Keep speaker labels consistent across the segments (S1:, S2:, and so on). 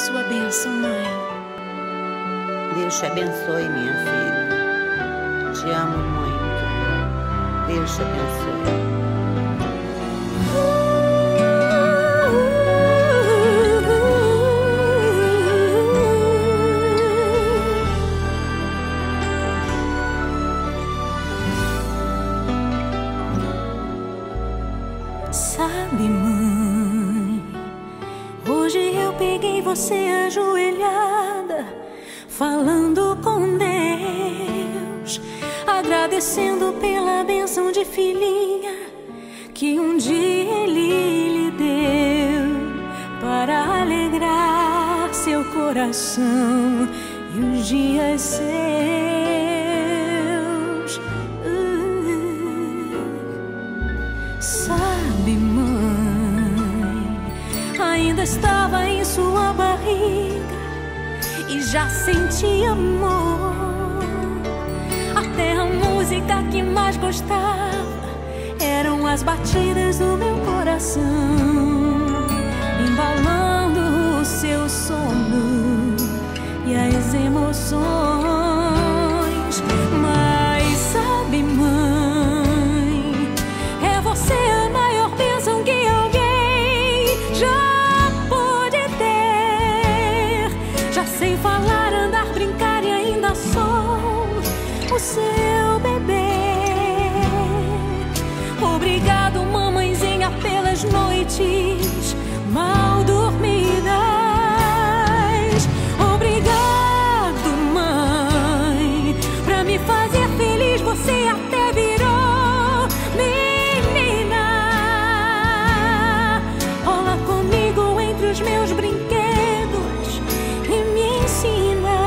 S1: Sua bênção, mãe.
S2: Deus te abençoe, minha filha. Te amo muito. Deus te abençoe.
S1: Sabe, mãe, hoje eu peguei você ajoelhada, falando com Deus, agradecendo pela bênção de filhinha que um dia Ele lhe deu, para alegrar seu coração e os dias seus. Sabe, mãe, ainda estava em sua barriga e já sentia amor. Até a música que mais gostava eram as batidas do meu coração, embalando o seu sono e as emoções. Mas sabe, mãe, é você a maior bênção que alguém já pôde ter. Já sei falar, andar, brincar e ainda sou o seu bebê. Obrigado, mamãezinha, pelas noites mal dormidas. Obrigado, mãe, pra me fazer feliz. Você até virou menina. Rola comigo entre os meus brinquedos e me ensina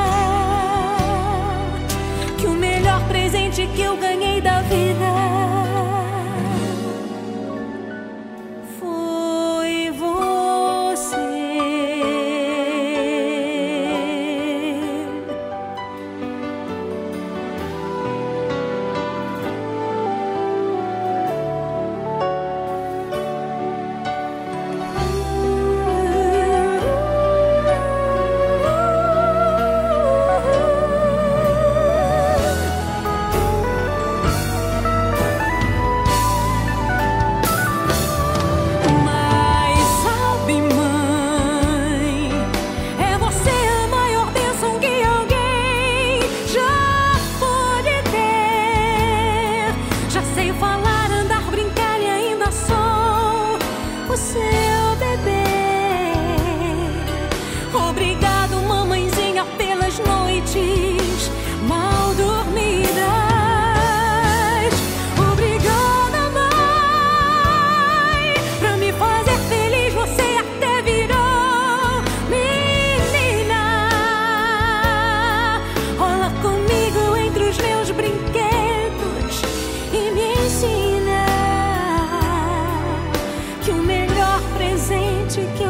S1: que o melhor presente que eu ganhei da vida foi você. O seu bebê. Obrigado, mamãezinha, pelas noites mal dormidas. Obrigada, mãe, pra me fazer feliz. Você até virou menina. Rola comigo entre os meus brinquedos e me ensina que o melhor presente que